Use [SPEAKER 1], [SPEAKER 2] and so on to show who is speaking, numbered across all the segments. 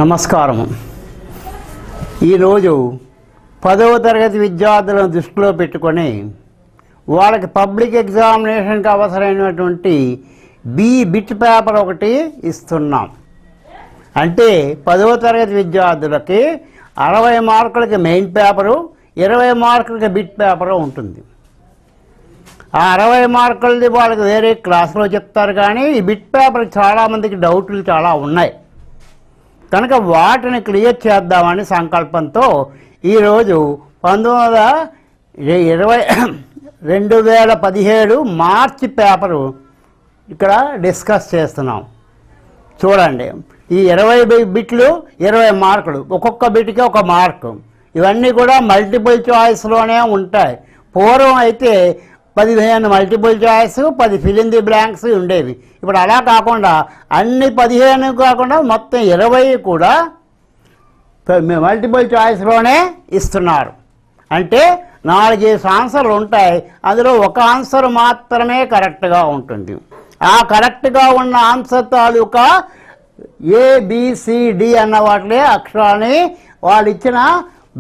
[SPEAKER 1] నమస్కారము. ఈరోజు 10వ తరగతి విద్యార్థులను దృష్టిలో పెట్టుకొని వాళ్ళకి పబ్లిక్ ఎగ్జామినేషన్కి అవసరమైనటువంటి బిట్ పేపర్ ఒకటి ఇస్తున్నాం. అంటే 10వ తరగతి విద్యార్థులకి 60 మార్కులకి మెయిన్ పేపరు, 20 మార్కులకి బిట్ పేపరు ఉంటుంది. ఆ 60 మార్కులది వాళ్ళకి వేరే క్లాసులో చెప్తారు. కానీ ఈ బిట్ పేపర్ చాలామందికి డౌట్లు చాలా ఉన్నాయి కనుక వాటిని క్లియర్ చేద్దామని సంకల్పంతో ఈరోజు 2017 మార్చి పేపరు ఇక్కడ డిస్కస్ చేస్తున్నాం. చూడండి, ఈ 20 బిట్లు 20 మార్కులు, ఒక్కొక్క బిట్కి ఒక మార్కు. ఇవన్నీ కూడా మల్టిపుల్ చాయిస్లోనే ఉంటాయి. పూర్వం అయితే 15 multiple choice, 10 fill in the blanks ఉండేవి. ఇప్పుడు అలా కాకుండా అన్ని 15 కాకుండా మొత్తం 20 కూడా మల్టిపుల్ చాయిస్లోనే ఇస్తున్నారు. అంటే 4 ఆన్సర్లు ఉంటాయి, అందులో ఒక ఆన్సర్ మాత్రమే కరెక్ట్గా ఉంటుంది. ఆ కరెక్ట్గా ఉన్న ఆన్సర్ తాలూకా ABCD అన్న వాటిని అక్షరాన్ని వాళ్ళు ఇచ్చిన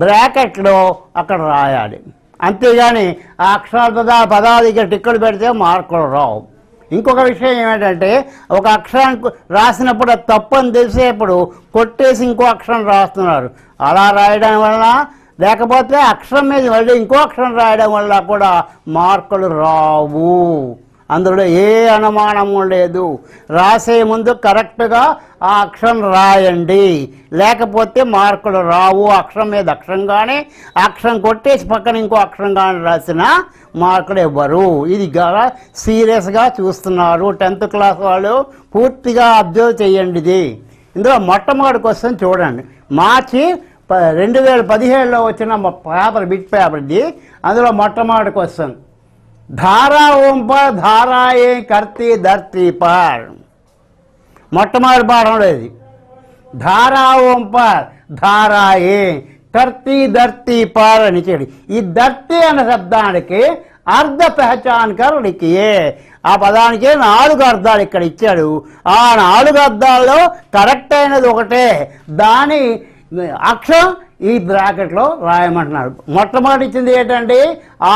[SPEAKER 1] బ్రాకెట్లో అక్కడ రాయాలి. అంతేగాని ఆ అక్షరాల పదాలు ఇక టిక్కులు పెడితే మార్కులు రావు. ఇంకొక విషయం ఏమిటంటే, ఒక అక్షరాన్ని రాసినప్పుడు అది తప్పని తెలిసేప్పుడు కొట్టేసి ఇంకో అక్షరం రాస్తున్నారు. అలా రాయడం వలన, లేకపోతే అక్షరం మీద మళ్ళీ ఇంకో అక్షరం రాయడం వల్ల కూడా మార్కులు రావు. అందులో ఏ అనుమానము లేదు. రాసే ముందు కరెక్ట్గా ఆ అక్షరం రాయండి, లేకపోతే మార్కులు రావు. అక్షరం మీద అక్షరం కానీ, అక్షరం కొట్టేసి పక్కన ఇంకో అక్షరం కానీ రాసిన మార్కులు ఇవ్వరు. ఇది సీరియస్గా చూస్తున్నారు 10th క్లాస్ వాళ్ళు. పూర్తిగా అబ్జర్వ్ చేయండి. ఇది ఇందులో మొట్టమొదటి క్వశ్చన్ చూడండి. మార్చి 2017లో వచ్చిన పేపర్, బిట్ పేపర్ ఇది. అందులో మొట్టమొదటి క్వశ్చన్, धारा ओम पर धाराए करती धरती पर. మొట్టమొదటి పాఠంలో ఇది ధారా ఓం పర్ ధారాయే కర్తీ ధర్తీ పర్ అని చెప్పి, ఈ ధర్తీ అనే శబ్దానికి అర్ధ పెహచాన్ కర్ లిఖియే. ఆ పదానికి 4 అర్థాలు ఇక్కడ ఇచ్చాడు. ఆ 4 అర్థాల్లో కరెక్ట్ అయినది ఒకటే, దాని అక్షరం ఈ బ్రాకెట్లో రాయమంటున్నాడు. మొట్టమొదటి ఇచ్చింది ఏంటంటే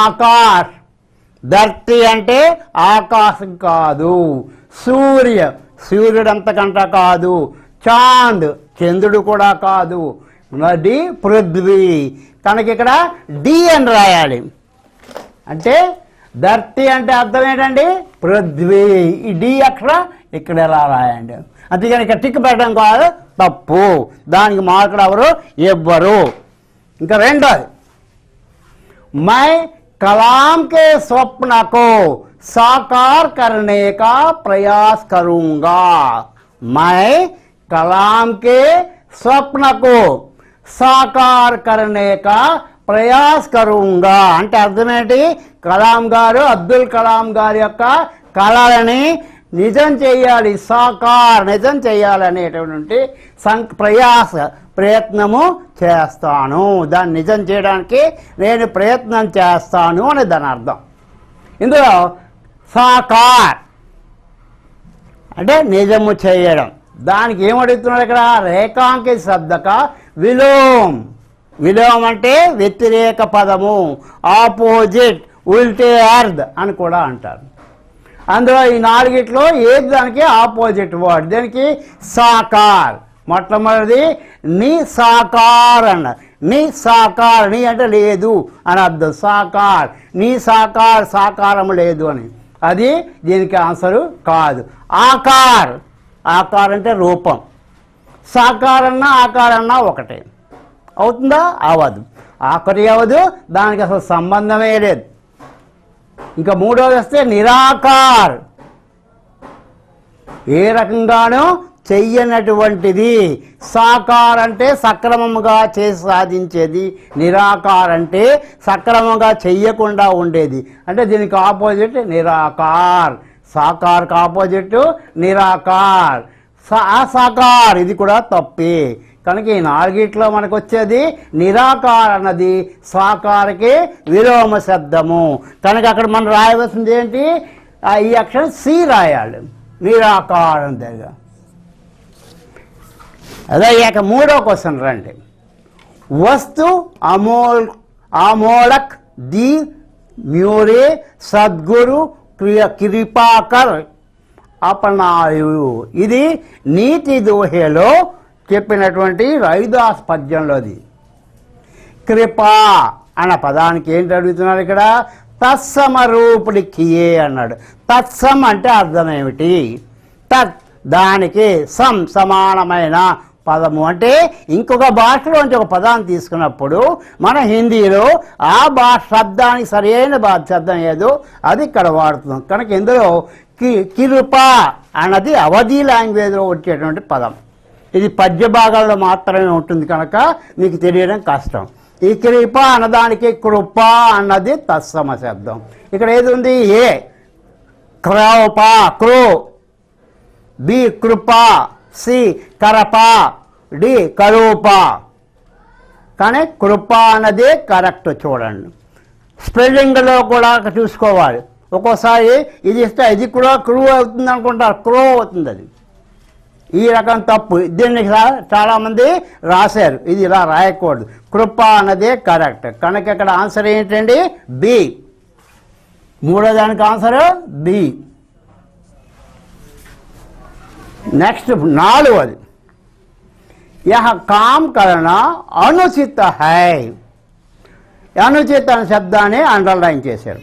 [SPEAKER 1] ఆకాశ్. ధర్తి అంటే ఆకాశం కాదు. సూర్యుడు అంతకంట కాదు. చాంద్, చంద్రుడు కూడా కాదు. నది పృథ్వీ. కనుక ఇక్కడ డి అని రాయాలి. అంటే ధర్తి అంటే అర్థం ఏంటండి, పృథ్వీ. ఈ డి అక్షరం ఇక్కడ ఎలా రాయండి. అంతేగాని ఇక్కడ టిక్ పెట్టడం కాదు, తప్పు. దానికి మార్కులు ఎవరు ఇవ్వరు. ఇంకా రెండోది, మై कलाम के स्वप्न को साकार करने का प्रयास करूंगा. मैं कलाम के स्वप्न को साकार करने का प्रयास करूंगा. అంటే అర్థం ఏంటి, కలాం గారు, అబ్దుల్ కలాం గారి యొక్క కళలని నిజం చేయాలి, సాకార్ నిజం చేయాలనేటువంటి ప్రయత్నము చేస్తాను. దాన్ని నిజం చేయడానికి నేను ప్రయత్నం చేస్తాను అని దాని అర్థం. ఇందులో సాకార్ అంటే నిజము చేయడం. దానికి ఏమడుగుతున్నాడు ఇక్కడ, రేఖాంకిత శబ్దక విలోమ్. విలోమ్ అంటే వ్యతిరేక పదము, ఆపోజిట్, ఉల్టే అర్ధ్ అని కూడా అంటారు. అందులో ఈ 4 ఏది దానికి ఆపోజిట్ వర్డ్. దానికి సాకార్. మొట్టమొదటిది నీ సాకార్ అన్నారు. నీ సాకార్, నీ అంటే లేదు అని అర్థం. సాకార్, నీ సాకార్, సాకారం లేదు అని. అది దీనికి ఆన్సరు కాదు. ఆకార్, ఆకార్ అంటే రూపం. సాకారన్నా ఆకారన్నా ఒకటే అవుతుందా? అవదు. ఆకరి అవదు, దానికి అసలు సంబంధమే లేదు. ఇంకా మూడోది వస్తే నిరాకార్. ఏ రకంగానూ చెయ్యనటువంటిది. సాకార్ అంటే సక్రమంగా చేసి సాధించేది. నిరాకార్ అంటే సక్రమంగా చెయ్యకుండా ఉండేది. అంటే దీనికి ఆపోజిట్ నిరాకార్. సాకార్కి ఆపోజిట్ నిరాకార్. అసాకార్ ఇది కూడా తప్పే. కనుక ఈ 4 మనకు వచ్చేది నిరాకార్ అన్నది సాకారకి విలోమ శబ్దము. కనుక అక్కడ మనం రాయవలసింది ఏంటి, ఈ అక్షరం సి రాయాలి. నిరాకారం దగ్గర అదయ్యాక మూడో క్వశ్చన్ రండి. వస్తు ఆమోలక్ ది మ్యూరే సద్గురు కృపాకర్ అపనాయు. ఇది నీతి దోహేలో చెప్పినటువంటి రవిదాస్ పద్యంలోది. కృపా అన్న పదానికి ఏంటి అడుగుతున్నారు ఇక్కడ? తత్సమరూపుడి కియే అన్నాడు. తత్సం అంటే అర్థం ఏమిటి? తత్ దానికి సమానమైన పదము అంటే ఇంకొక భాషలోంచి ఒక పదాన్ని తీసుకున్నప్పుడు మన హిందీలో ఆ భాష శబ్దానికి సరైన శబ్దం ఏదో అది ఇక్కడ వాడుతున్నాం. కనుక ఇందులో కృప అన్నది అవధి లాంగ్వేజ్లో వచ్చేటువంటి పదం. ఇది పద్య భాగాల్లో మాత్రమే ఉంటుంది కనుక మీకు తెలియడం కష్టం. ఈ కృప అన్నదానికి కృప అన్నది తత్సమ శబ్దం. ఇక్కడ ఏది ఉంది? ఏ క్రౌప క్రో, బి కృప, సి కరప, డి కరూప. కానీ కృప అన్నదే కరెక్ట్. చూడండి స్పెల్లింగ్లో కూడా చూసుకోవాలి. ఒక్కోసారి ఇది ఇస్తే ఇది కూడా క్రూ అవుతుంది అనుకుంటారు, క్రో అవుతుంది. అది ఈ రకం తప్పు. దీన్ని చాలామంది రాశారు, ఇది ఇలా రాయకూడదు. కృప అన్నదే కరెక్ట్. కనుక ఇక్కడ ఆన్సర్ ఏంటండి? బి. మూడో దానికి ఆన్సర్ బి. నెక్స్ట్ నాలుగోది, యహ కామ్ కరణ అనుచిత హై. అనుచిత అనే శబ్దాన్ని అండర్లైన్ చేశారు.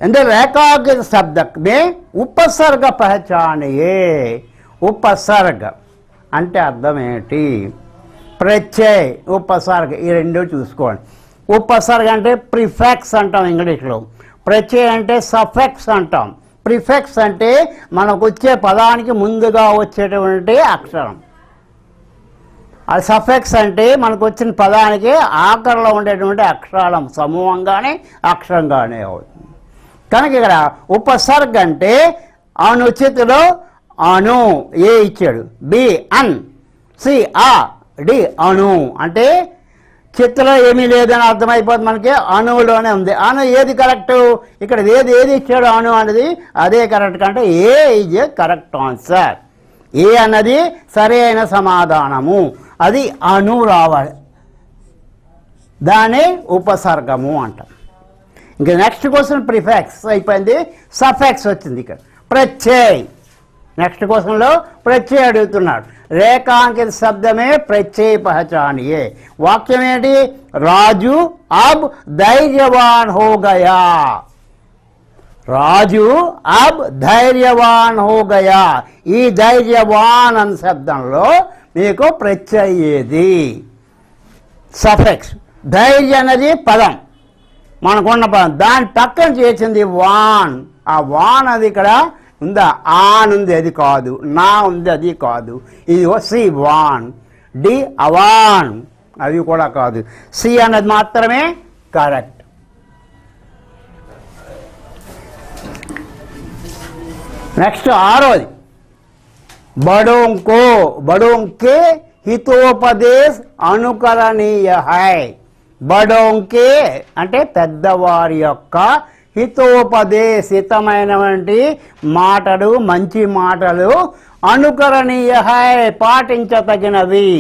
[SPEAKER 1] అంటే రేఖాగత శబ్దక్ మే ఉపసర్గ పహచానియే. ఉపసర్గ అంటే అర్థం ఏంటి? ప్రత్యయ, ఉపసర్గ, ఈ రెండు చూసుకోండి. ఉపసర్గ అంటే ప్రిఫెక్స్ అంటాం ఇంగ్లీష్లో. ప్రత్యయ అంటే సఫెక్స్ అంటాం. ప్రిఫెక్స్ అంటే మనకు వచ్చే పదానికి ముందుగా వచ్చేటువంటి అక్షరం. అది సఫెక్స్ అంటే మనకు వచ్చిన పదానికి ఆఖరిలో ఉండేటువంటి అక్షరాల సమూహంగానే అక్షరంగానే అవుతుంది. కనుక ఇక్కడ ఉపసర్గ అంటే అనుచితలో అను ఏ ఇచ్చాడు, బి అన్, సి ఆ, డి అణు. అంటే చిత్తులో ఏమీ లేదని అర్థమైపోతుంది మనకి. అణువులోనే ఉంది. అణు ఏది కరెక్ట్? ఇక్కడ ఏది ఇచ్చాడు అణు అనేది అదే కరెక్ట్. అంటే ఏ ఈజ్ ఏ కరెక్ట్ ఆన్సర్. ఏ అన్నది సరైన సమాధానము. అది అణు రావాలి, దాన్ని ఉపసర్గము అంటాం. ఇంకా నెక్స్ట్ క్వశ్చన్ ప్రిఫెక్స్ అయిపోయింది, సఫెక్స్ వచ్చింది. ఇక్కడ ప్రత్యయ్. నెక్స్ట్ క్వశ్చన్లో ప్రత్యయ అడుగుతున్నాడు. రేఖాంకిత శబ్దమే ప్రత్యయ పహచానియే. వాక్యం ఏంటి? రాజు అబ్ ధైర్యవాన్ హో గయా. రాజు అబ్ ధైర్యవాన్ హో గయా. ఈ ధైర్యవాన్ అన్న శబ్దంలో మీకు ప్రత్యయ ఏది? సఫెక్స్. ధైర్య అనేది పదం, మనకున్న పదం. దాని పక్కన చేసింది వాన్. ఆ వాన్ అది ఇక్కడ ఉందా? ఆన్ ఉంది, అది కాదు. నా ఉంది, అది కాదు. ఇది సి వాన్. డి అవాన్, అవి కూడా కాదు. సి అన్నది మాత్రమే కరెక్ట్. నెక్స్ట్ ఆరోది, బడోంకో. బడోంకే హితోపదేశ్ అనుకరణీయ హై. బడోంకే అంటే పెద్దవారి యొక్క హితోపదేశితమైనటువంటి మాటలు, మంచి మాటలు అనుకరణీయ హై పాటించతగినవి.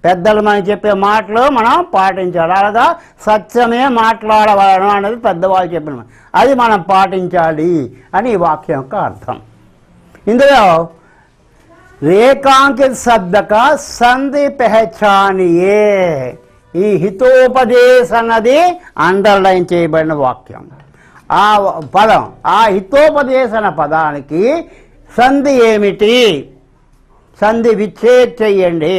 [SPEAKER 1] పెద్దలు మనకి చెప్పే మాటలు మనం పాటించాలి. అలాగా సత్యమే మాట్లాడవలను అనేది పెద్దవాళ్ళు చెప్పిన, అది మనం పాటించాలి అని ఈ వాక్యం యొక్క అర్థం. ఇందులో రేఖాంకిత శబ్దక సంధి పెహచానియే. ఈ హితోపదేశ్ అన్నది అండర్లైన్ చేయబడిన వాక్యం. ఆ పదం, ఆ హితోపదేశన పదానికి సంధి ఏమిటి? సంధి విచ్ఛేద్ చెయ్యండి,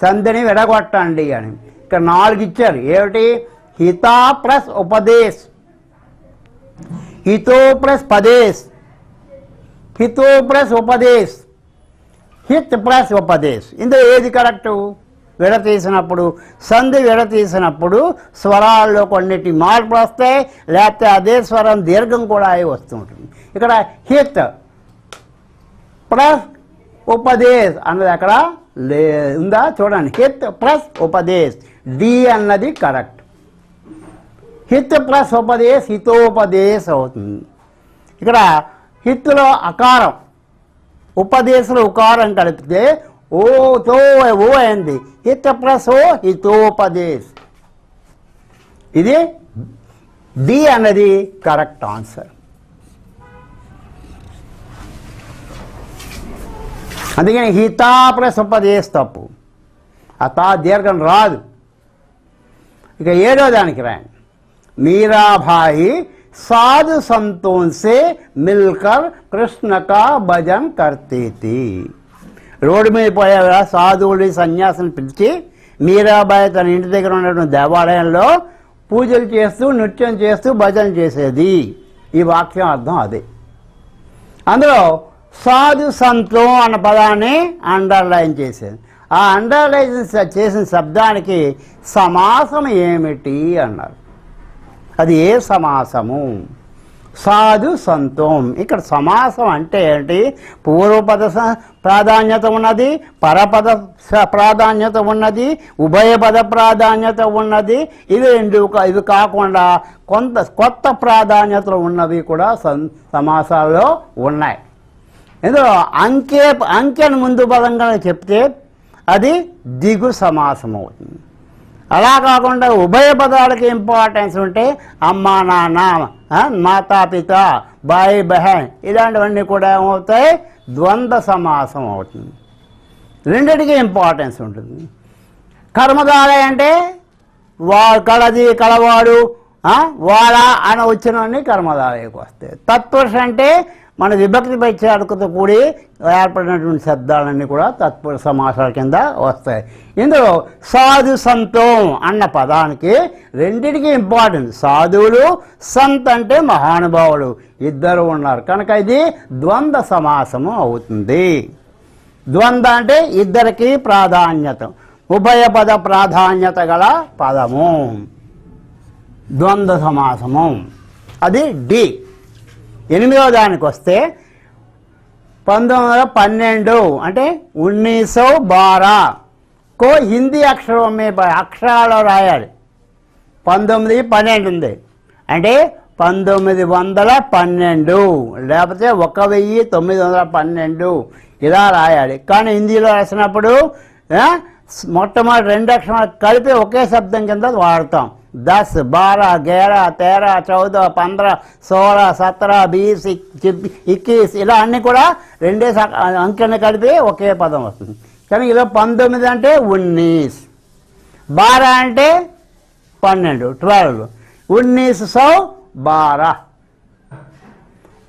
[SPEAKER 1] సంధిని విడగొట్టండి అని. ఇక్కడ 4 ఇచ్చారు. ఏమిటి? హితా ప్లస్ ఉపదేశ్, హితో ప్లస్ పదేశ్, హితో ప్లస్ ఉపదేశ్, హిత్ ప్లస్ ఉపదేశ్. ఇందులో ఏది కరెక్టు? విడతీసినప్పుడు, సంధి విడతీసినప్పుడు స్వరాల్లో కొన్నిటి మార్పులు వస్తాయి, లేకపోతే అదే స్వరం దీర్ఘం కూడా అయి వస్తుంటుంది. ఇక్కడ హిత్ ప్లస్ ఉపదేశ్ అన్నది అక్కడ ఉందా? చూడండి, హిత్ ప్లస్ ఉపదేశ్, డి అన్నది కరెక్ట్. హిత్ ప్లస్ ఉపదేశ్ హితోపదేశ్ అవుతుంది. ఇక్కడ హిత్తులో అకారం, ఉపదేశంలో ఉకారం కలిపితే ఓతో ఓ అయింది, హిత ప్లస్ ఓ హితోపదేశ్. ఇది డి అన్నది కరెక్ట్ ఆన్సర్. అందుకని హితా ప్లస్ ఉపదేశ్ తప్పు, అతా దీర్ఘం రాదు. ఇక 7వ దానికి రాయండి. మీరాబాయి साधु संतों से मिलकर कृष्ण का भजन करती थी. రోడ్డు మీద పోయే సాధువులు సన్యాసిని పిలిచి మీరాబాయి తన ఇంటి దగ్గర ఉన్నటువంటి దేవాలయంలో పూజలు చేస్తూ నృత్యం చేస్తూ భజన చేసేది. ఈ వాక్యం అర్థం అదే. అందులో సాధు సంతో అన్న పదాన్ని అండర్లైన్ చేసేది. ఆ అండర్లైన్ చేసిన శబ్దానికి సమాసం ఏమిటి అన్నారు. అది ఏ సమాసము? సాధు సంతం. ఇక్కడ సమాసం అంటే ఏంటి? పూర్వపద ప్రాధాన్యత ఉన్నది, పరపద ప్రాధాన్యత ఉన్నది, ఉభయపద ప్రాధాన్యత ఉన్నది. ఇవి కాకుండా కొత్త ప్రాధాన్యతలు ఉన్నవి కూడా సమాసాల్లో ఉన్నాయి. ఇందులో అంకెను ముందు పదంగా చెప్తే అది దిగు సమాసం అవుతుంది. అలా కాకుండా ఉభయ పదాలకి ఇంపార్టెన్స్ ఉంటే అమ్మ నాన్న, మాతాపిత, బాయ్ బహన్ ఇలాంటివన్నీ కూడా ఏమవుతాయి? ద్వంద్వ సమాసం అవుతుంది. రెండిటికి ఇంపార్టెన్స్ ఉంటుంది. కర్మధార అంటే కళది కళవాడు వాడ అని వచ్చినవన్నీ కర్మధారకి వస్తాయి. తత్పురుష అంటే మన విభక్తి ప్రత్యయాలతో కూడి ఏర్పడినటువంటి శబ్దాలన్నీ కూడా తత్పురుష సమాసాల కింద వస్తాయి. ఇందులో సాధు సంతం అన్న పదానికి రెండిటికి ఇంపార్టెంట్. సాధువులు, సంత్ అంటే మహానుభావులు ఇద్దరు ఉన్నారు కనుక ఇది ద్వంద్వ సమాసము అవుతుంది. ద్వంద్వ అంటే ఇద్దరికి ప్రాధాన్యత, ఉభయ పద ప్రాధాన్యత గల పదము ద్వంద్వ సమాసము. అది డి. 8వ దానికి వస్తే 1912 అంటే 1912 కో హిందీ అక్షరం అక్షరాలు రాయాలి. 1912 ఉంది అంటే 1912 లేకపోతే 1912 ఇలా రాయాలి. కానీ హిందీలో రాసినప్పుడు మొట్టమొదటి 2 అక్షరాలు కలిపి ఒకే శబ్దం కింద వాడతాం. 10, 12, 11, 13, 14, 15, 16, 17, 20, 21 ఇలా అన్నీ కూడా 2 అంకెలను కలిపి ఒకే పదం వస్తుంది. కానీ ఇలా 19 అంటే 19, 12 అంటే 12, 1912,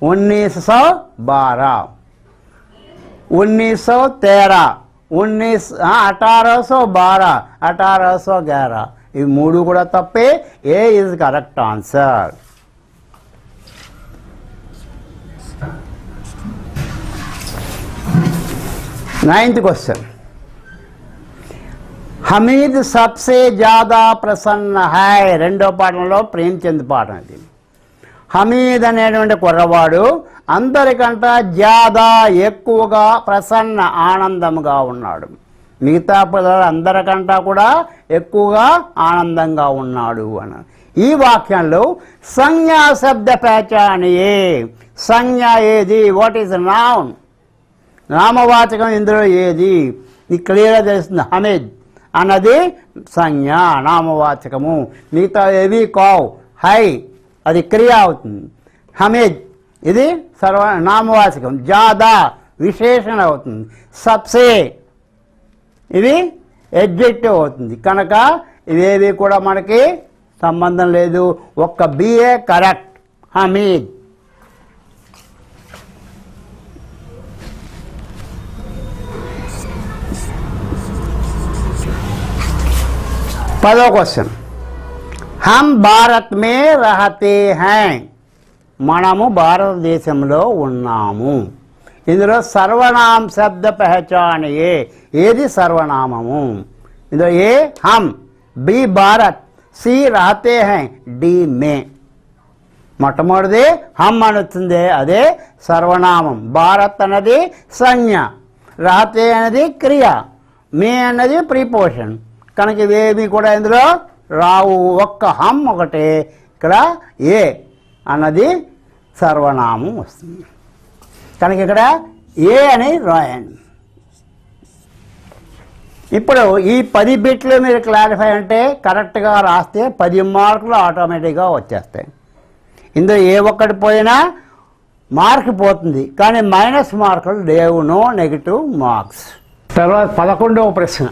[SPEAKER 1] 1912, 1913, 1812, 1811, ఇవి 3 కూడా తప్పే. A is correct answer. Ninth question. Hamid సబ్సే జ్యాదా ప్రసన్న హై. 2వ పాఠంలో ప్రేమ్చంద్ పాఠం ఇది. హమీద్ అనేటువంటి కుర్రవాడు అందరికంటే జ్యాదా ఎక్కువగా ప్రసన్న ఆనందముగా ఉన్నాడు. మిగతా పిల్లలు అందరికంటా కూడా ఎక్కువగా ఆనందంగా ఉన్నాడు అని. ఈ వాక్యంలో సంజ్ఞా శబ్ద పేచానియే. సంజ్ఞ ఏది? What is noun? నామవాచకం ఇందులో ఏది? నీకు క్లియర్గా తెలుస్తుంది. హమీద్ అన్నది సంజ్ఞ, నామవాచకము. మిగతా ఏవి కావు. హై అది క్రియ అవుతుంది. హమీద్ ఇది నామవాచకం. జాదా విశేషణ అవుతుంది. సబ్సే ఇది ఎడ్జెక్టివ్ అవుతుంది. కనుక ఇవేవి కూడా మనకి సంబంధం లేదు. ఒక్క బిఏ కరెక్ట్. హమీద్. పదో క్వశ్చన్. హమ్ భారత్ మే రహతే హై. మనము భారతదేశంలో ఉన్నాము. ఇందులో సర్వనామ శబ్ద పహచాన్ ఏది సర్వనామము? ఇందులో ఏ హమ్, బి భారత్, సి రహతే హై, డి మే. మొట్టమొదటిది హమ్ అని వచ్చింది, అదే సర్వనామం. భారత్ అన్నది సంజ్ఞ, రహతే అనేది క్రియ, మే అన్నది ప్రిపోషన్. కనుక ఇవేమి కూడా ఇందులో రావు. ఒక్క హమ్ ఒకటే. ఇక్కడ ఏ అన్నది సర్వనామం వస్తుంది. కనుక ఇక్కడ ఏ అని రాయండి. ఇప్పుడు ఈ 10 బిట్లు మీరు క్లారిఫై అంటే కరెక్ట్గా రాస్తే 10 మార్కులు ఆటోమేటిక్గా వచ్చేస్తాయి. ఇందులో ఏ ఒక్కటి పోయినా మార్క్ పోతుంది, కానీ మైనస్ మార్కులు లేవు, నో నెగిటివ్ మార్క్స్. తర్వాత 11వ ప్రశ్న,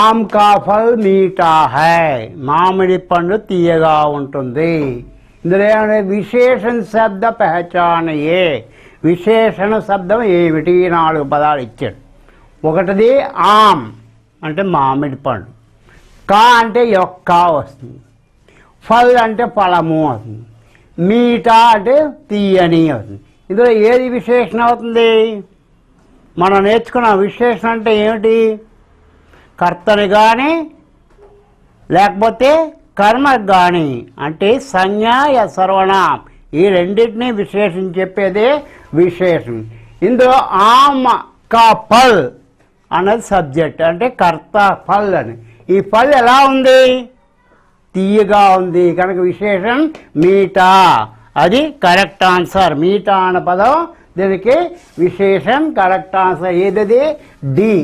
[SPEAKER 1] ఆమ్ కా ఫల్ మీఠా హై, మామిడి పండు తీయగా ఉంటుంది. ఇందులో ఏమంటే విశేషణ శబ్ద పెహచానయే, విశేషణ శబ్దం ఏమిటి? 4 పదాలు ఇచ్చాడు. ఒకటిది ఆమ్ అంటే మామిడి పండు, కా అంటే యొక్క వస్తుంది, ఫల్ అంటే ఫలము అవుతుంది, మీఠా అంటే తీయని అవుతుంది. ఇందులో ఏది విశేషణ అవుతుంది? మనం నేర్చుకున్న విశేషణ అంటే ఏమిటి? కర్తని కానీ లేకపోతే కర్మకు కానీ, అంటే సంజ్ఞ సర్వనాం, ఈ రెండింటినీ విశేషం చెప్పేదే విశేషం. ఇందులో ఆమ్ కా ఫల్ అన్నది సబ్జెక్ట్, అంటే కర్త ఫల్ అని. ఈ ఫల్ ఎలా ఉంది? తీయగా ఉంది, కనుక విశేషం మీఠా, అది కరెక్ట్ ఆన్సర్. మీఠా అన్న పదం దీనికి విశేషం, కరెక్ట్ ఆన్సర్ ఏదది? డి.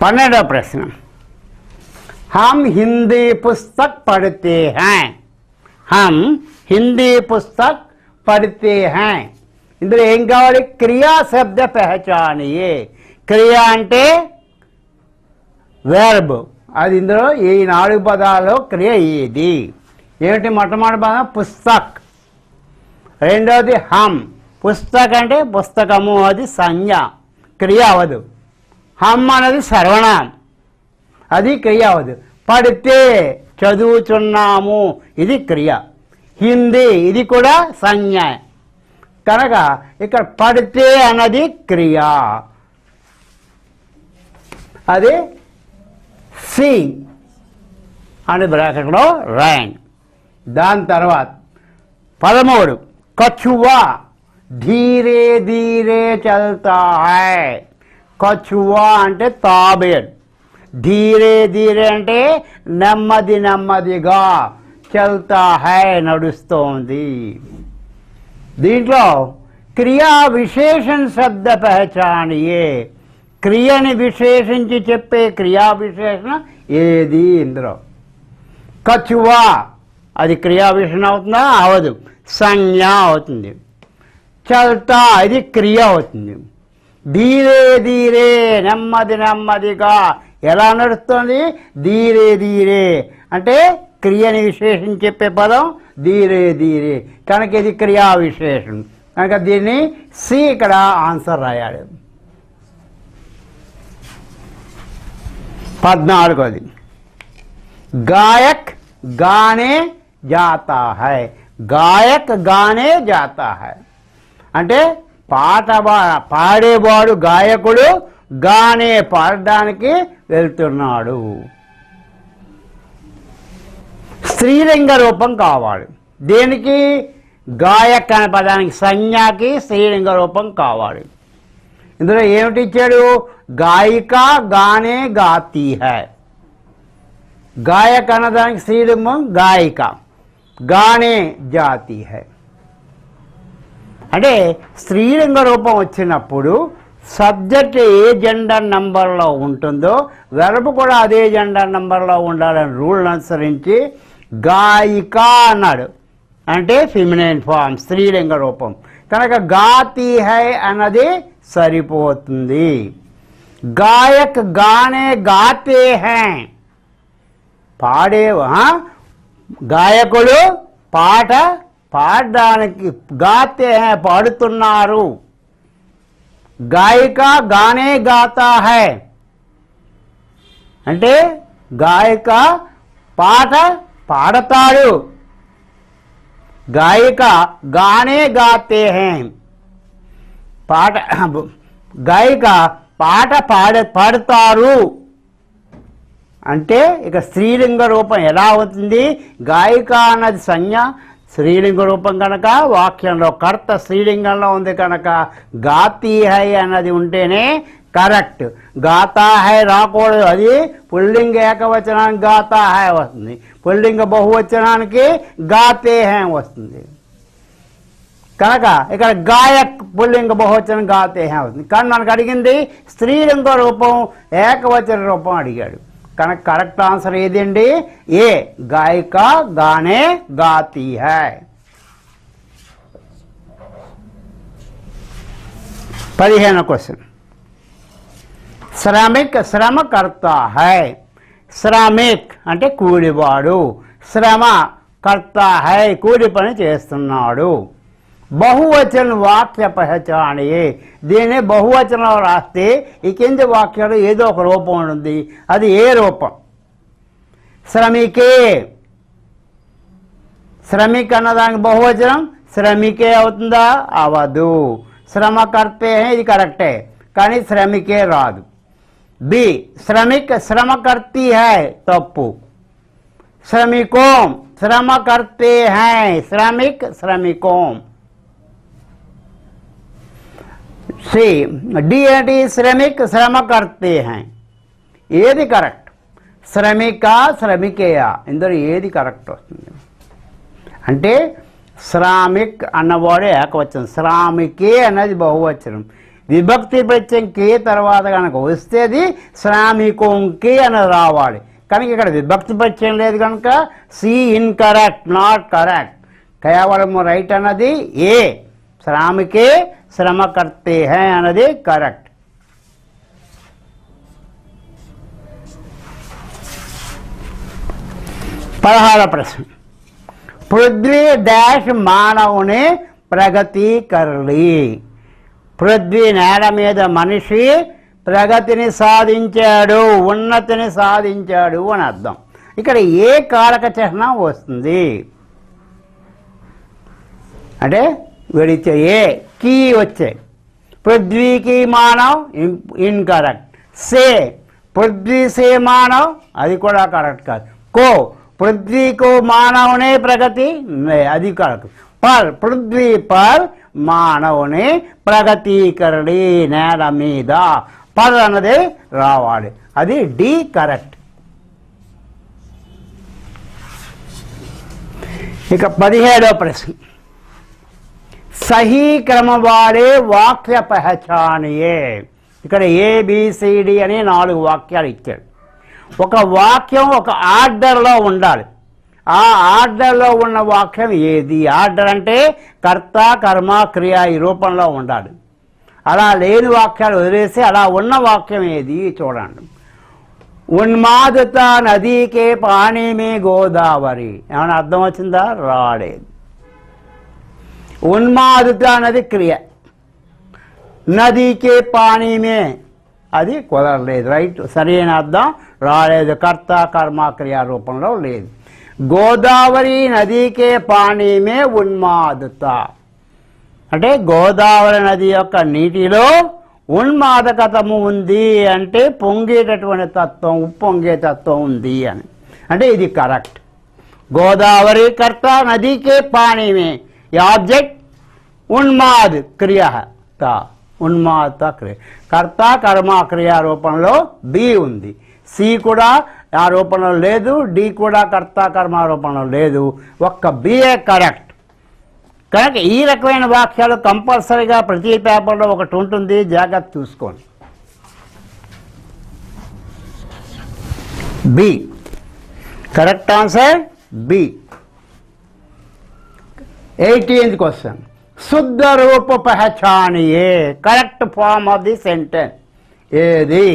[SPEAKER 1] 12వ ప్రశ్న, हम हिंदी पुस्तक पढ़ते हैं, हम हिंदी पुस्तक पढ़ते हैं. ఇందులో ఏం కావాలి? క్రియా శబ్ద పెహచానియే. క్రియా అంటే వెర్బ్, అది ఇందులో ఈ 4 పదాల్లో క్రియ ఏది? ఏమిటి? మొట్టమొదటి పదం పుస్తక్, రెండవది హమ్. పుస్తక్ అంటే పుస్తకము, అది సంజ్ఞ, క్రియ అవదు. హమ్ అనేది సర్వనామం, అది క్రియ అవదు. పడితే చదువుచున్నాము, ఇది క్రియ. హిందీ ఇది కూడా సంజ్ఞ, కనుక ఇక్కడ పడితే అన్నది క్రియ, అది సి అని బ్రాకెట్లో రాయండి. దాని తర్వాత 13, కछुआ ధీరే ధీరే చల్తా హై. కछुआ అంటే తాబేలు, ధీరే ధీరే అంటే నెమ్మది నెమ్మదిగా, చల్తా హై నడుస్తోంది. దీంట్లో క్రియా విశేషణ శబ్ద పెహచానియే, క్రియని విశేషించి చెప్పే క్రియా విశేషణ ఏది? ఇందులో కछुआ అది క్రియా విశేషణ అవుతుందా? అవదు, సంజ్ఞ అవుతుంది. చల్తా ఇది క్రియ అవుతుంది. ధీరే ధీరే నెమ్మది నెమ్మదిగా, ఎలా నడుస్తుంది? ధీరే ధీరే అంటే క్రియని విశేషం చెప్పే పదం ధీరే ధీరే, కనుక ఇది క్రియా విశేషం, కనుక దీన్ని సి ఇక్కడ ఆన్సర్ రాయాలి. 14, గాయక్ గానే జాతా హై. గాయక్ గానే జాతా హై అంటే పాడేవాడు గాయకుడు, గానే పాడడానికి వెళ్తున్నాడు. స్త్రీలింగ రూపం కావాలి. దేనికి? గాయక్ అనే పదానికి సంజ్ఞకి స్త్రీలింగ రూపం కావాలి. ఇందులో ఏమిటి ఇచ్చాడు? గాయిక గానే గాతీ హై. గాయక్ అన్నదానికి స్త్రీలింగం గాయిక, గానే జాతీ హై అంటే స్త్రీలింగ రూపం వచ్చినప్పుడు సబ్జెక్ట్ ఏ జెండర్ నంబర్లో ఉంటుందో వెర్బ్ కూడా అదే జెండర్ నంబర్లో ఉండాలని రూల్ని అనుసరించి గాయిక అన్నాడు, అంటే ఫిమినైన్ ఫామ్, స్త్రీలింగ రూపం, కనుక గాతీ హై అన్నది సరిపోతుంది. గాయక్ గానే గాతే హై పాడే, గాయకుడు పాట పాడడానికి, గాతే హై పాడుతున్నారు. గాయిక గానే గాతా హై అంటే గాయక పాట పాడతాడు. గాయిక గానే గాతే హై పాట, గాయిక పాట పాడతారు అంటే ఇక స్త్రీలింగ రూపం ఎలా అవుతుంది? గాయిక అన్నది సంజ్ఞ స్త్రీలింగ రూపం కనుక వాక్యంలో కర్త స్త్రీలింగంలో ఉంది కనుక గాతీ హై అన్నది ఉంటేనే కరెక్ట్. గాతా హై రాకూడదు, అది పుల్లింగ ఏకవచనానికి గాతా హై వస్తుంది, పుల్లింగ బహువచనానికి గాతే హై వస్తుంది. కనుక ఇక్కడ గాయక్ పుల్లింగ బహువచనం గాతే అవుతుంది. కానీ మనకు అడిగింది స్త్రీలింగ రూపం ఏకవచన రూపం అడిగాడు. కనుక కరెక్ట్ ఆన్సర్ ఏదండి? ఏ గాయక గానే గాతి హై. 15వ క్వశ్చన్. శ్రామిక్ శ్రమ కర్తా హై. శ్రామిక్ అంటే కూలివాడు, శ్రమ కర్తా హై కూలి పని చేస్తున్నాడు. బహువచన వాక్య పహచానియే. దీన్ని బహువచనంలో రాస్తే ఈ కింది వాక్యాలు ఏదో ఒక రూపం ఉంటుంది. అది ఏ రూపం? శ్రమికే. శ్రమిక్ అన్నదానికి బహువచనం శ్రమికే అవుతుందా? అవదు. శ్రమ కర్తే ఇది కరెక్టే, కానీ శ్రమికే రాదు. బి శ్రమిక్ శ్రమ కర్తీ హై తప్పు. శ్రమికోం శ్రమ కర్తే హై. శ్రమిక్ శ్రమికోం. సి డి ఏంటి? శ్రమిక్ శ్రమ కర్తే హై. ఏది కరెక్ట్? శ్రమిక శ్రమికేయా? ఇందులో ఏది కరెక్ట్ వస్తుంది? అంటే శ్రామిక్ అన్నవాడు ఏకవచనం, శ్రామికే అన్నది బహువచనం. విభక్తి ప్రత్యయం కే తర్వాత కనుక వస్తే అది శ్రామికోంకి అని రావాలి. కనుక ఇక్కడ విభక్తి ప్రత్యయం లేదు కనుక సి ఇన్కరెక్ట్, నాట్ కరెక్ట్. కేవలం రైట్ అన్నది ఏ శ్రామికే శ్రమ కర్తే హై అన్నది కరెక్ట్. పదహారవ ప్రశ్న. పృథ్వీ డాష్ మానవుని ప్రగతి కర్లి. పృథ్వీ నేల మీద మనిషి ప్రగతిని సాధించాడు, ఉన్నతిని సాధించాడు అని అర్థం. ఇక్కడ ఏ కారక చిహ్నం వస్తుంది అంటే వీడిచ్చే ఏ కీ వచ్చాయి. పృథ్వీకి మానవ్ ఇన్కరెక్ట్. సే పృథ్వీ సే మానవ్ అది కూడా కరెక్ట్ కాదు. కో पृथ्वी को मानव ने प्रगति అది కరెక్ట్. పర్ పృథ్వీ పర్ మానవుని ప్రగతి కరడి నేల మీద. పర్ అన్నది రావాలి, అది డి కరెక్ట్. ఇక 17వ ప్రశ్న. సహీ క్రమ వారే వాక్య పహచానియే. ఇక్కడ ఏబిసిడి అని 4 వాక్యాలు ఇచ్చాడు. ఒక వాక్యం ఒక ఆర్డర్లో ఉండాలి. ఆ ఆర్డర్లో ఉన్న వాక్యం ఏది? ఆర్డర్ అంటే కర్త కర్మ క్రియ ఈ రూపంలో ఉండాలి. అలా లేని వాక్యాలు వదిలేసి అలా ఉన్న వాక్యం ఏది చూడండి. ఉన్మాదత నదీకే పానీ మే గోదావరి. ఏమైనా అర్థం వచ్చిందా? రాలేదు. ఉన్మాదత అన్నది క్రియ, నదీకే పానీ మే అది కుదరలేదు. రైట్, సరైన అర్థం రాలేదు. కర్త కర్మ క్రియా రూపంలో లేదు. గోదావరి నదీకే పానీ మే ఉన్మాదత అంటే గోదావరి నది యొక్క నీటిలో ఉన్మాదకతము ఉంది అంటే పొంగేటటువంటి తత్వం, ఉప్పొంగే తత్వం ఉంది అని. అంటే ఇది కరెక్ట్. గోదావరి కర్త నదీకే పానీ మే ఆబ్జెక్ట్ ఉన్మాద్ క్రియ ఉన్మాద క్రియ. కర్త కర్మ క్రియా రూపంలో బి ఉంది. సి కూడా ఆ రూపంలో లేదు, డి కూడా కర్త కర్మ రూపంలో లేదు. ఒక్క బిఏ కరెక్ట్. కనుక ఈ రకమైన వాక్యాలు కంపల్సరీగా ప్రతి పేపర్లో ఒకటి ఉంటుంది, జాగ్రత్త చూసుకోండి. B correct answer B. 18th question. శుద్ధ రూప పహచానియే. Correct form of the sentence ఏది?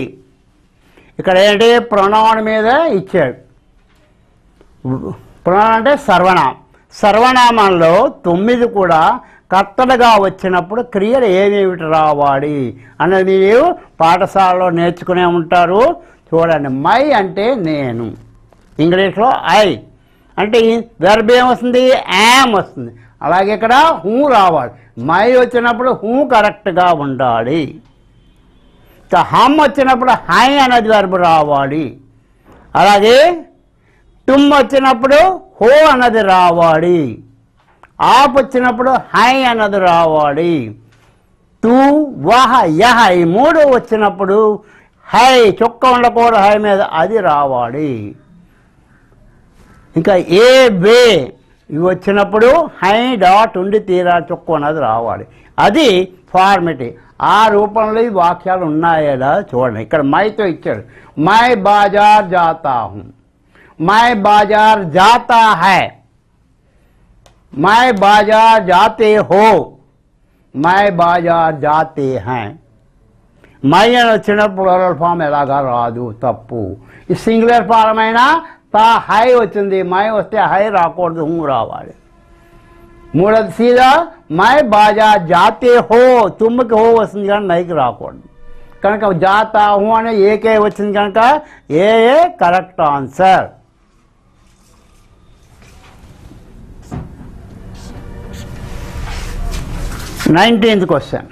[SPEAKER 1] ఇక్కడ ఏంటి? ప్రొనౌన్ మీద ఇచ్చాడు. ప్రొనౌన్ అంటే సర్వనామం. సర్వనామంలో 9 కూడా కర్తలుగా వచ్చినప్పుడు క్రియలు ఏమేమిటి రావాలి అన్నది మీరు పాఠశాలలో నేర్చుకునే ఉంటారు. చూడండి, మై అంటే నేను, ఇంగ్లీష్లో ఐ అంటే వెర్బ్ ఏమొస్తుంది? యామ్ వస్తుంది. అలాగే ఇక్కడ హూ రావాలి. మై వచ్చినప్పుడు హూ కరెక్ట్గా ఉండాలి. హమ్ వచ్చినప్పుడు హై అనేది వెర్బ్ రావాలి. అలాగే టుమ్ వచ్చినప్పుడు హో అన్నది రావాలి. ఆప్ వచ్చినప్పుడు హై అన్నది రావాలి. తూ వహ యహ ఈ 3 వచ్చినప్పుడు హై చుక్క ఉండకూడదు, హై మీద అది రావాలి. ఇంకా ఏ వే ఇవి వచ్చినప్పుడు హై డాట్ ఉండి తీరా చుక్కు అన్నది రావాలి. అది ఫార్మిటీ. ఆ రూపంలో ఈ వాక్యాలు ఉన్నాయేలా చూడండి. ఇక్కడ మైతో ఇచ్చాడు. మై బాజార్ జాతా హూ, మై బాజార్ జాతా హై, మై బాజార్ జాతే హో, మై బాజార్ జాతే హై. మై అని వచ్చినప్పుడు ప్లూరల్ ఫామ్ ఎలాగా రాదు, తప్పు. ఈ సింగులర్ ఫారం అయినా తా హై వచ్చింది, మై వస్తే హై రాకూడదు, హూ రావాలి. మూడోది సీదా మై బాజా జాతే హో, తుమ్ముకి హో వస్తుంది కానీ మైకి రాకూడదు. కనుక జాతా హూ అనే ఏకే వచ్చింది కనుక A correct answer. 19th question.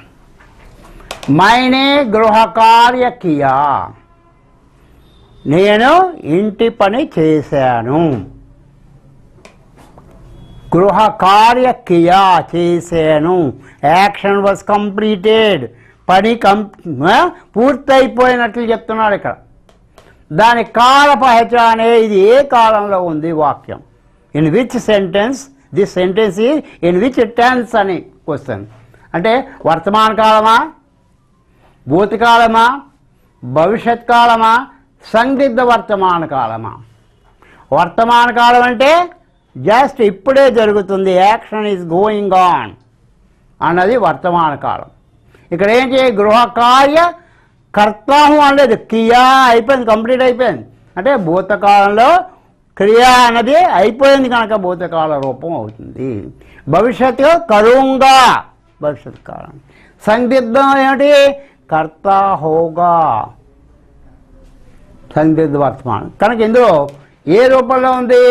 [SPEAKER 1] మైనే గృహ కార్య కియా, నేను ఇంటి పని చేశాను. గృహ కార్య కియా చేశాను. Action was completed. పని పూర్తయిపోయినట్లు చెప్తున్నాడు ఇక్కడ. దాని కాల పహచానే, ఇది ఏ కాలంలో ఉంది వాక్యం. In which sentence, this sentence is in which tense అని క్వశ్చన్. అంటే వర్తమాన కాలమా, భూతకాలమా, భవిష్యత్ కాలమా, సందిగ్ధ వర్తమాన కాలమా. వర్తమాన కాలం అంటే జస్ట్ ఇప్పుడే జరుగుతుంది, యాక్షన్ ఈజ్ గోయింగ్ ఆన్ అన్నది వర్తమాన కాలం. ఇక్కడ ఏంటి, గృహ కార్య కర్తాము అనలేదు, కియా అయిపోయింది, కంప్లీట్ అయిపోయింది. అంటే భూతకాలంలో క్రియ అన్నది అయిపోయింది కనుక భూతకాల రూపం అవుతుంది. భవిష్యత్తు కరుంగా, భవిష్యత్ కాలం. సందిగ్ధం ఏమిటి, కర్తా హోగా, సందిగ్ధ వర్తమానం. కనుక ఇందులో ఏ రూపంలో ఉంది,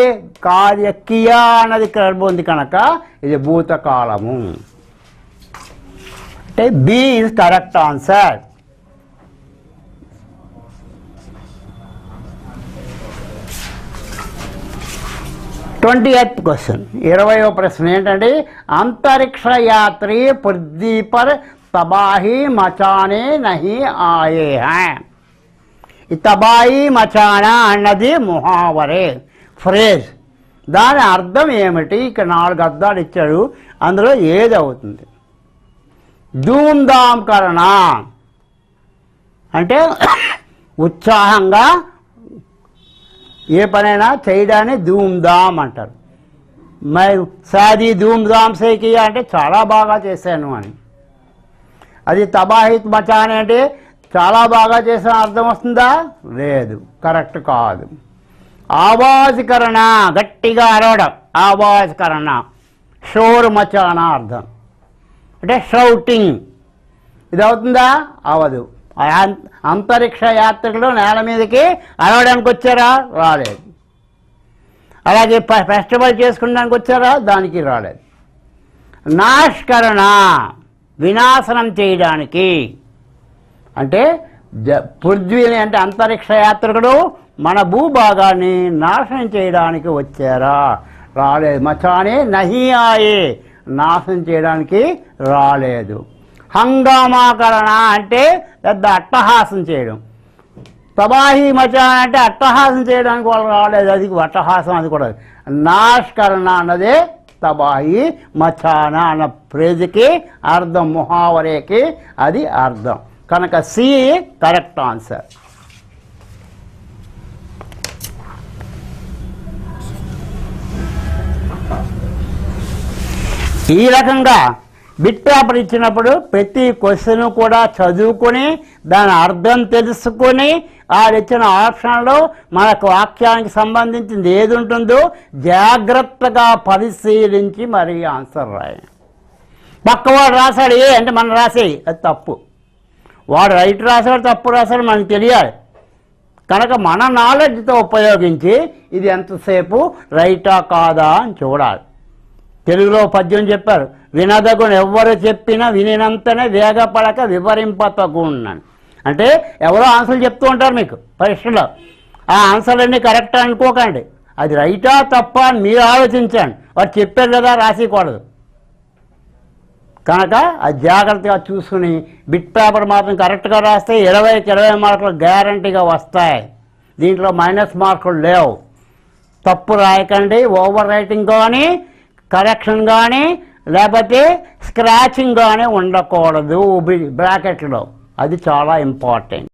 [SPEAKER 1] కార్య కియా అన్నది ఇక్కడ ఉంది కనుక ఇది భూతకాలము. అంటే B is correct answer. 20th question, 20వ ప్రశ్న ఏంటంటే, అంతరిక్ష యాత్రి పృథ్వీ పర్ తబాహీ మచానే నహీ ఆయే హై. ఈ తబాహీ మచానా అన్నది ముహావరే, ఫ్రేజ్. దాని అర్థం ఏమిటి? ఇక్కడ 4 అర్థాలు ఇచ్చాడు, అందులో ఏది అవుతుంది? ధూమ్ధామ్ కరణ అంటే ఉత్సాహంగా ఏ పనైనా చేయడాన్ని ధూమ్ధామ్ అంటారు. మై సాది ధూమ్ధామ్ సే కియా అంటే చాలా బాగా చేశాను అని. అది తబాహిత్ మచానే అంటే చాలా బాగా చేసిన అర్థం వస్తుందా? లేదు, కరెక్ట్ కాదు. ఆవాజకరణ గట్టిగా అరవడం, ఆవాజకరణ. షోర్ మచానా అర్థం అంటే షౌటింగ్. ఇది అవుతుందా? అవదు. అంతరిక్ష యాత్రికులు నేల మీదకి అరవడానికి వచ్చారా? రాలేదు. అలాగే ఫెస్టివల్ చేసుకున్నానికి వచ్చారా? దానికి రాలేదు. నాష్కరణ వినాశనం చేయడానికి అంటే పృథ్వీని అంటే అంతరిక్ష యాత్రికుడు మన భూభాగాన్ని నాశనం చేయడానికి వచ్చారా? రాలేదు. మచానే నహీ ఆయే నాశనం చేయడానికి రాలేదు. హంగామాకరణ అంటే పెద్ద అట్టహాసం చేయడం. తబాహీ మచానా అంటే అట్టహాసం చేయడానికి వాళ్ళు రాలేదు, అది అట్టహాసం. అది కూడా నాష్కరణ అన్నదే తబాహీ మచానా అన్న ఫ్రేజ్కి అర్థం, ముహావరేకి అది అర్థం. కనుక సి కరెక్ట్ ఆన్సర్. ఈ రకంగా బిట్ పేపర్ ఇచ్చినప్పుడు ప్రతి క్వశ్చన్ కూడా చదువుకొని దాని అర్థం తెలుసుకొని ఆడిచ్చిన ఆప్షన్లో మనకు వాక్యానికి సంబంధించింది ఏది ఉంటుందో జాగ్రత్తగా పరిశీలించి మరీ ఆన్సర్ రాయండి. పక్కవాడు రాశాడు ఏ అంటే మనం రాసేయి, అది తప్పు. వాడు రైట్ రాశాడు తప్పు రాశాడు మనకు తెలియాలి. కనుక మన నాలెడ్జ్తో ఉపయోగించి ఇది ఎంతసేపు రైటా కాదా అని చూడాలి. తెలుగులో పద్యం చెప్పారు, వినదగును ఎవ్వరు చెప్పినా వినినంతనే వేగపడక వివరింపతగున్నాను. అంటే ఎవరో ఆన్సర్లు చెప్తూ ఉంటారు మీకు పరీక్షలో, ఆ ఆన్సర్లన్నీ కరెక్ట్ అనుకోకండి, అది రైటా తప్ప అని మీరు ఆలోచించండి. వాడు చెప్పారు కదా రాసేయకూడదు. కనుక అది జాగ్రత్తగా చూసుకుని బిట్ పేపర్ మాత్రం కరెక్ట్గా రాస్తే 20కి 20 మార్కులు గ్యారంటీగా వస్తాయి. దీంట్లో మైనస్ మార్కులు లేవు. తప్పు రాయకండి, ఓవర్ రైటింగ్ కానీ కరెక్షన్ కానీ లేకపోతే స్క్రాచింగ్ కానీ ఉండకూడదు బ్రాకెట్లో. అది చాలా ఇంపార్టెంట్.